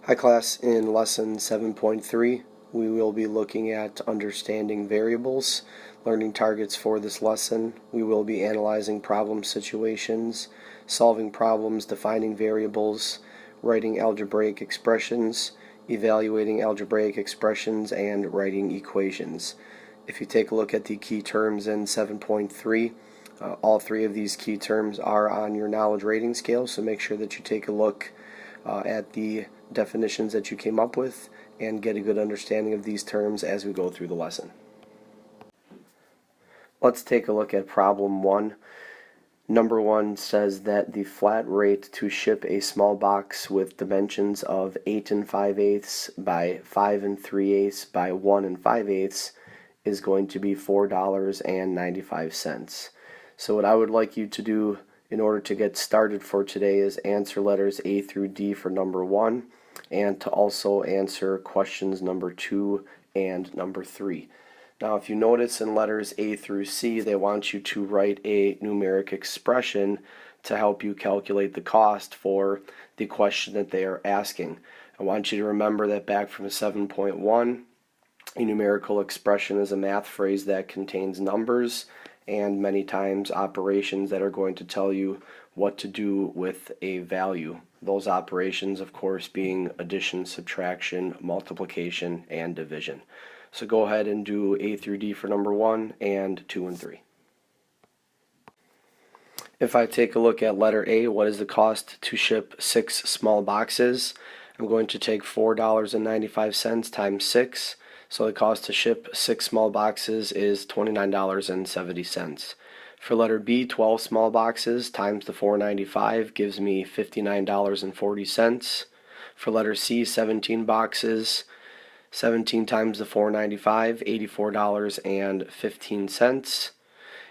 Hi class, in lesson 7.3 we will be looking at understanding variables, learning targets for this lesson. We will be analyzing problem situations, solving problems, defining variables, writing algebraic expressions, evaluating algebraic expressions, and writing equations. If you take a look at the key terms in 7.3, all three of these key terms are on your knowledge rating scale, so make sure that you take a look at the definitions that you came up with and get a good understanding of these terms as we go through the lesson. Let's take a look at problem 1. Number 1 says that the flat rate to ship a small box with dimensions of 8 5/8 by 5 3/8 by 1 5/8 is going to be $4.95. So what I would like you to do in order to get started for today is answer letters A through D for number 1, and to also answer questions number 2 and number 3. Now if you notice in letters A through C, they want you to write a numeric expression to help you calculate the cost for the question that they are asking. I want you to remember that back from 7.1, a numerical expression is a math phrase that contains numbers and many times operations that are going to tell you what to do with a value. Those operations, of course, being addition, subtraction, multiplication, and division. So go ahead and do A through D for number 1 and 2 and 3. If I take a look at letter A, what is the cost to ship 6 small boxes? I'm going to take $4.95 times 6. So the cost to ship 6 small boxes is $29.70. For letter B, 12 small boxes times the $4.95 gives me $59.40. For letter C, 17 boxes, 17 times the $4.95, $84.15.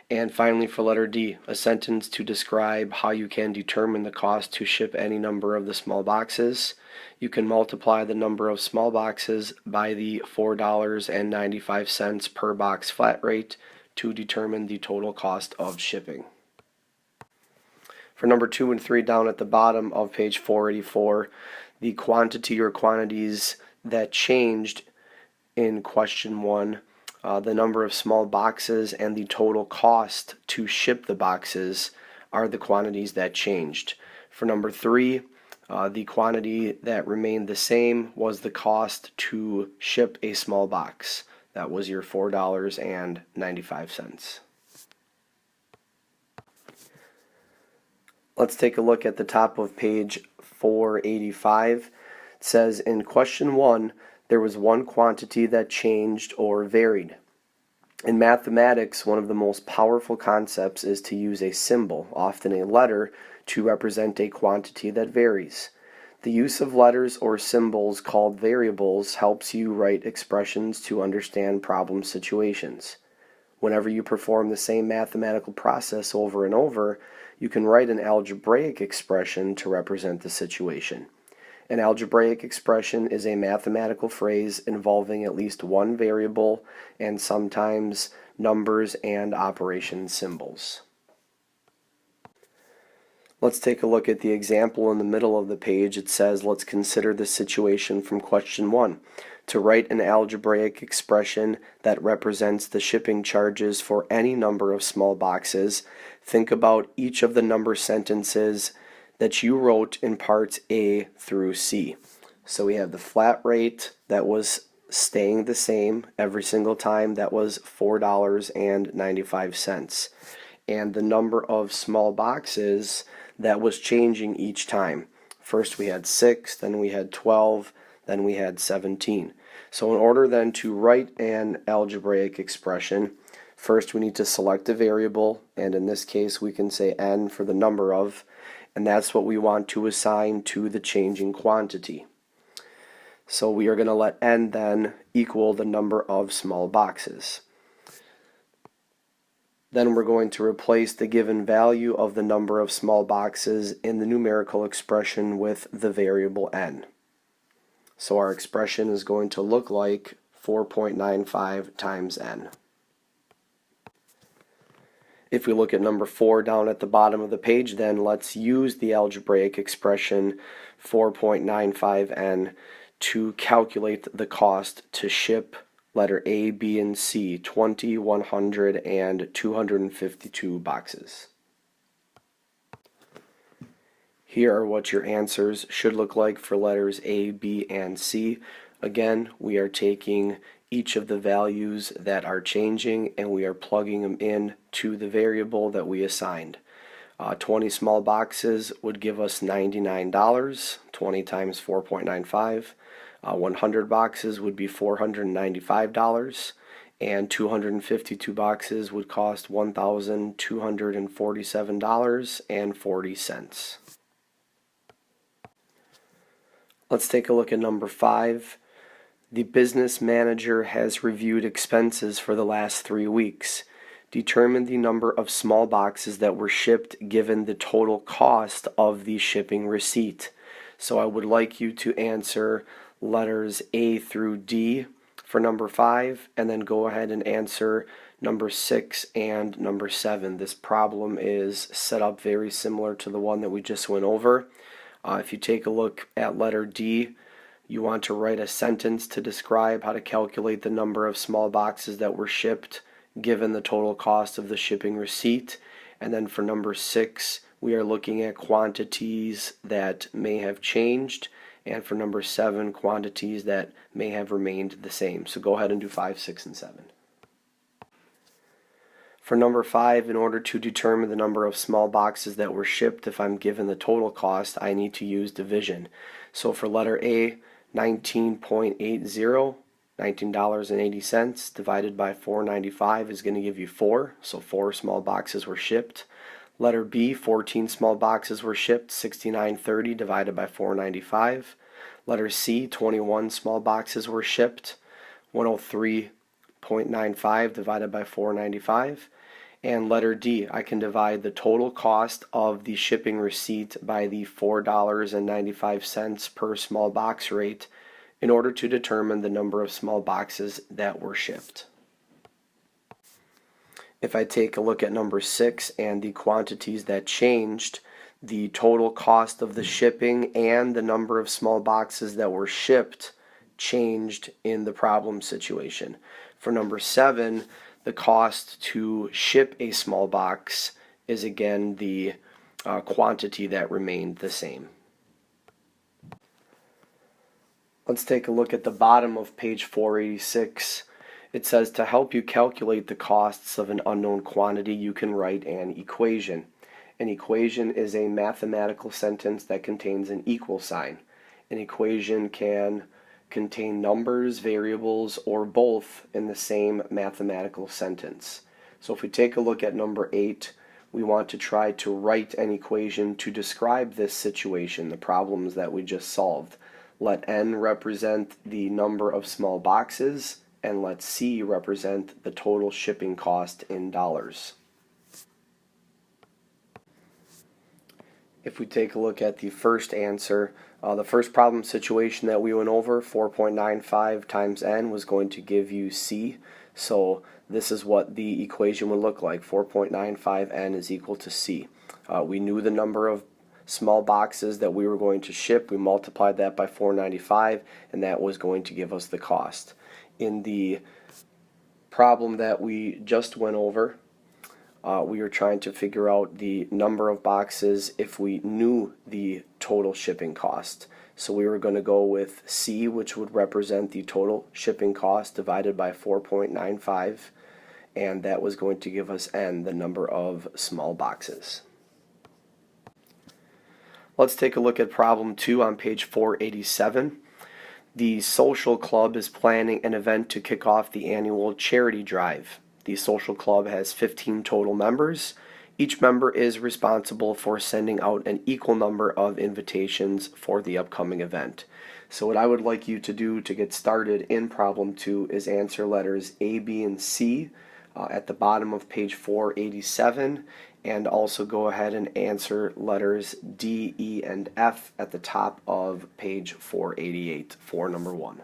And finally for letter D, a sentence to describe how you can determine the cost to ship any number of the small boxes. You can multiply the number of small boxes by the $4.95 per box flat rate to determine the total cost of shipping. For number 2 and 3 down at the bottom of page 484, the quantity or quantities that changed in question 1, the number of small boxes and the total cost to ship the boxes are the quantities that changed. For number 3, the quantity that remained the same was the cost to ship a small box. That was your $4.95. Let's take a look at the top of page 485. It says in question 1, there was one quantity that changed or varied. In mathematics, one of the most powerful concepts is to use a symbol, often a letter, to represent a quantity that varies. The use of letters or symbols called variables helps you write expressions to understand problem situations. Whenever you perform the same mathematical process over and over, you can write an algebraic expression to represent the situation. An algebraic expression is a mathematical phrase involving at least one variable and sometimes numbers and operation symbols. Let's take a look at the example in the middle of the page. It says, let's consider the situation from question 1. To write an algebraic expression that represents the shipping charges for any number of small boxes, think about each of the number sentences that you wrote in parts A through C. So we have the flat rate that was staying the same every single time. That was $4.95. And the number of small boxes that was changing each time. First we had 6, then we had 12, then we had 17. So in order then to write an algebraic expression, first we need to select a variable, and in this case we can say n for the number of, and that's what we want to assign to the changing quantity. So we are going to let n then equal the number of small boxes. Then we're going to replace the given value of the number of small boxes in the numerical expression with the variable n. So our expression is going to look like 4.95 times n. If we look at number 4 down at the bottom of the page, then let's use the algebraic expression 4.95n to calculate the cost to ship letter A, B, and C 20, 100, and 252 boxes. Here are what your answers should look like for letters A, B, and C. Again, we are taking each of the values that are changing and we are plugging them in to the variable that we assigned. 20 small boxes would give us $99, 20 times 4.95. 100 boxes would be $495, and 252 boxes would cost $1,247.40. Let's take a look at number 5. The business manager has reviewed expenses for the last 3 weeks. Determine the number of small boxes that were shipped given the total cost of the shipping receipt. So I would like you to answer letters A through D for number 5, and then go ahead and answer number 6 and number 7. This problem is set up very similar to the one that we just went over. If you take a look at letter D, you want to write a sentence to describe how to calculate the number of small boxes that were shipped given the total cost of the shipping receipt. And then for number 6, we are looking at quantities that may have changed, and for number 7, quantities that may have remained the same. So go ahead and do 5, 6, and 7. For number 5, in order to determine the number of small boxes that were shipped, if I'm given the total cost, I need to use division. So for letter A, 19.80, $19.80 divided by 495 is going to give you 4. So 4 small boxes were shipped. Letter B, 14 small boxes were shipped, $69.30 divided by 495. Letter C, 21 small boxes were shipped, 103.95 divided by 495. And letter D, I can divide the total cost of the shipping receipt by the $4.95 per small box rate in order to determine the number of small boxes that were shipped. If I take a look at number 6 and the quantities that changed, the total cost of the shipping and the number of small boxes that were shipped changed in the problem situation. For number 7, the cost to ship a small box is again the quantity that remained the same. Let's take a look at the bottom of page 486. It says to help you calculate the costs of an unknown quantity, you can write an equation. An equation is a mathematical sentence that contains an equal sign. An equation can contain numbers, variables, or both in the same mathematical sentence. So if we take a look at number 8, we want to try to write an equation to describe this situation, the problems that we just solved. Let n represent the number of small boxes, and let C represent the total shipping cost in dollars. If we take a look at the first answer, the first problem situation that we went over, 4.95 times n, was going to give you C. So this is what the equation would look like. 4.95n is equal to C. We knew the number of small boxes that we were going to ship. We multiplied that by 495, and that was going to give us the cost. In the problem that we just went over, we were trying to figure out the number of boxes if we knew the total shipping cost. So we were going to go with C, which would represent the total shipping cost divided by 4.95, and that was going to give us N, the number of small boxes. Let's take a look at problem 2 on page 487. The social club is planning an event to kick off the annual charity drive. The social club has 15 total members. Each member is responsible for sending out an equal number of invitations for the upcoming event. So what I would like you to do to get started in problem 2 is answer letters A, B, and C at the bottom of page 487, and also go ahead and answer letters D, E, and F at the top of page 488 for number 1.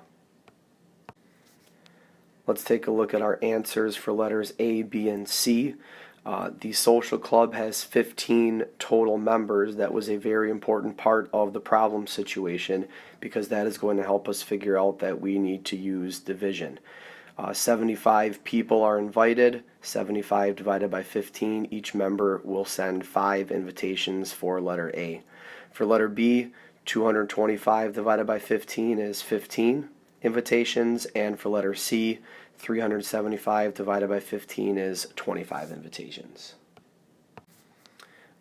Let's take a look at our answers for letters A, B, and C. The social club has 15 total members. That was a very important part of the problem situation because that is going to help us figure out that we need to use division. 75 people are invited. 75 divided by 15. Each member will send 5 invitations for letter A. For letter B, 225 divided by 15 is 15 invitations, and for letter C, 375 divided by 15 is 25 invitations.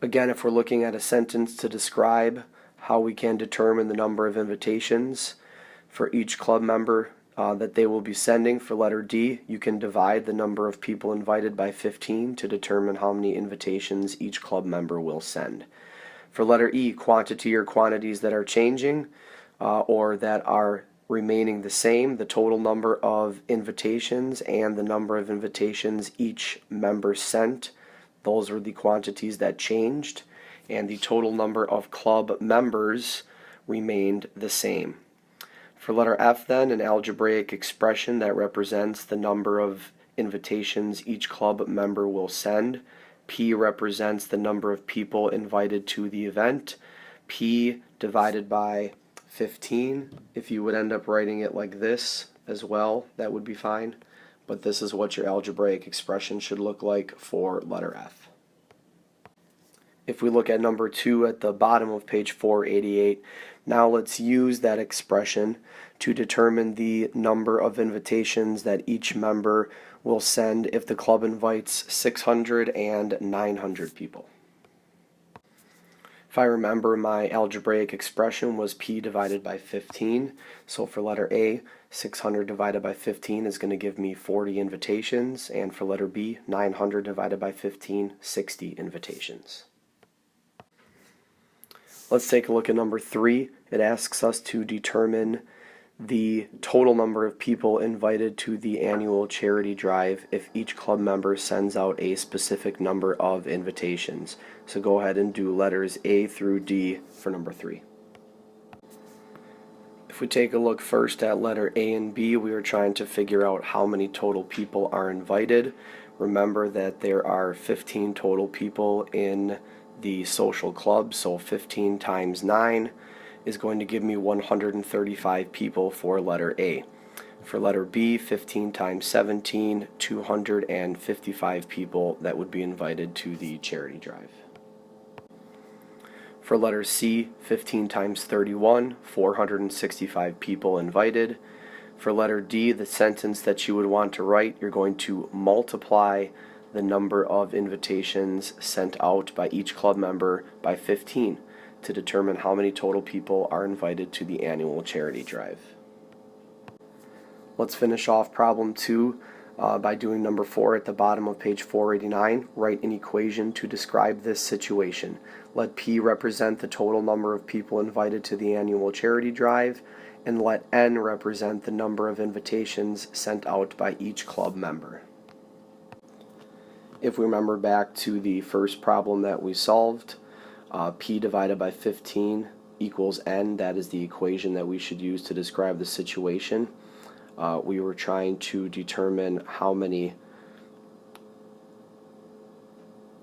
Again, if we're looking at a sentence to describe how we can determine the number of invitations for each club member that they will be sending, for letter D, you can divide the number of people invited by 15 to determine how many invitations each club member will send. For letter E, quantity or quantities that are changing or that are remaining the same, the total number of invitations and the number of invitations each member sent, those are the quantities that changed, and the total number of club members remained the same. For letter F then, an algebraic expression that represents the number of invitations each club member will send. P represents the number of people invited to the event. P divided by 15. If you would end up writing it like this as well, that would be fine. But this is what your algebraic expression should look like for letter F. If we look at number 2 at the bottom of page 488, now let's use that expression to determine the number of invitations that each member will send if the club invites 600 and 900 people. If I remember, my algebraic expression was P divided by 15. So for letter A, 600 divided by 15 is going to give me 40 invitations. And for letter B, 900 divided by 15, 60 invitations. Let's take a look at number 3. It asks us to determine the total number of people invited to the annual charity drive if each club member sends out a specific number of invitations. So go ahead and do letters A through D for number 3. If we take a look first at letter A and B, we are trying to figure out how many total people are invited. Remember that there are 15 total people in the social club, so 15 times 9 is going to give me 135 people for letter A. For letter B, 15 times 17, 255 people that would be invited to the charity drive. For letter C, 15 times 31, 465 people invited. For letter D, the sentence that you would want to write, you're going to multiply the number of invitations sent out by each club member by 15 to determine how many total people are invited to the annual charity drive. Let's finish off problem 2 by doing number 4 at the bottom of page 489. Write an equation to describe this situation. Let P represent the total number of people invited to the annual charity drive, and let N represent the number of invitations sent out by each club member. If we remember back to the first problem that we solved, P divided by 15 equals N. That is the equation that we should use to describe the situation. We were trying to determine how many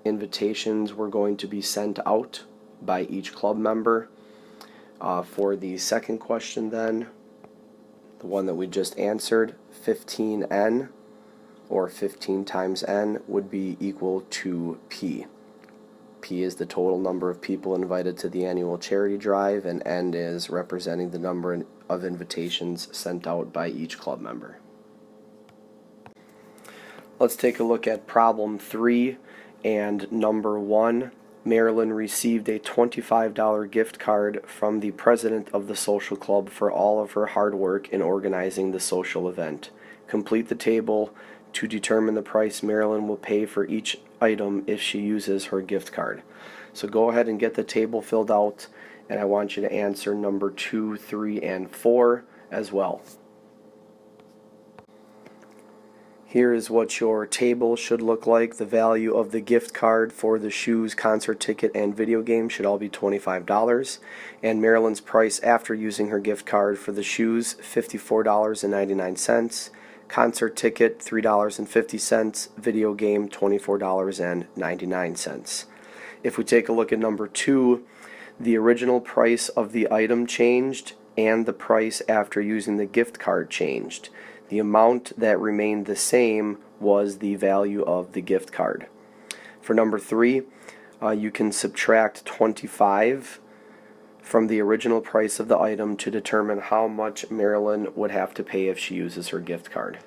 invitations were going to be sent out by each club member. For the second question then, the one that we just answered, 15N, or 15 times N, would be equal to P. P is the total number of people invited to the annual charity drive, and N is representing the number of invitations sent out by each club member. Let's take a look at problem 3 and number 1. Marilyn received a $25 gift card from the president of the social club for all of her hard work in organizing the social event. Complete the table to determine the price Marilyn will pay for each item if she uses her gift card. So go ahead and get the table filled out, and I want you to answer number 2, 3, and 4 as well. Here is what your table should look like. The value of the gift card for the shoes, concert ticket, and video game should all be $25. And Marilyn's price after using her gift card for the shoes, $54.99. concert ticket $3.50, video game $24.99. If we take a look at number 2, the original price of the item changed and the price after using the gift card changed. The amount that remained the same was the value of the gift card. For number 3, you can subtract 25 from the original price of the item to determine how much Marilyn would have to pay if she uses her gift card.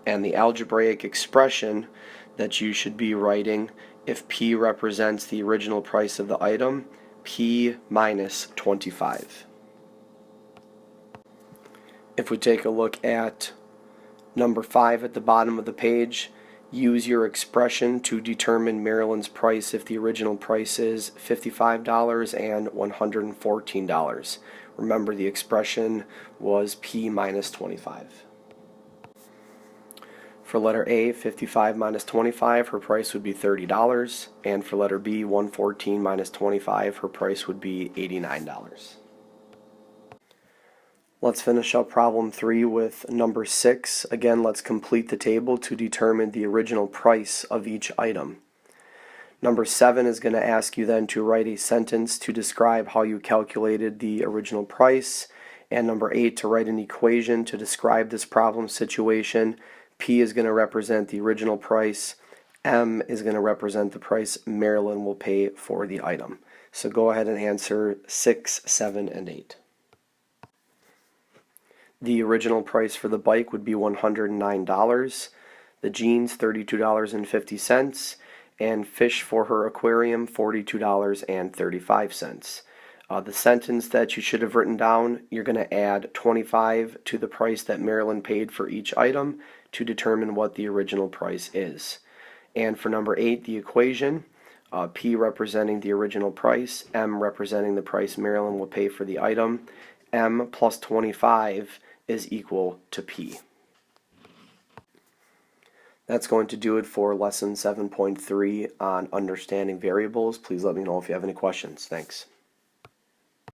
And the algebraic expression that you should be writing, if P represents the original price of the item, P minus 25. If we take a look at number 5 at the bottom of the page, use your expression to determine Marilyn's price if the original price is $55 and $114. Remember, the expression was P minus 25. For letter A, 55 minus 25, her price would be $30. And for letter B, 114 minus 25, her price would be $89. Let's finish up problem 3 with number 6. Again, let's complete the table to determine the original price of each item. Number 7 is going to ask you then to write a sentence to describe how you calculated the original price. And number 8, to write an equation to describe this problem situation. P is going to represent the original price. M is going to represent the price Marilyn will pay for the item. So go ahead and answer 6, 7, and 8. The original price for the bike would be $109, the jeans $32.50, and fish for her aquarium $42.35. The sentence that you should have written down, you're going to add 25 to the price that Marilyn paid for each item to determine what the original price is. And for number 8, the equation, P representing the original price, M representing the price Marilyn will pay for the item, M plus 25 is equal to P. That's going to do it for lesson 7.3 on understanding variables. Please let me know if you have any questions. Thanks.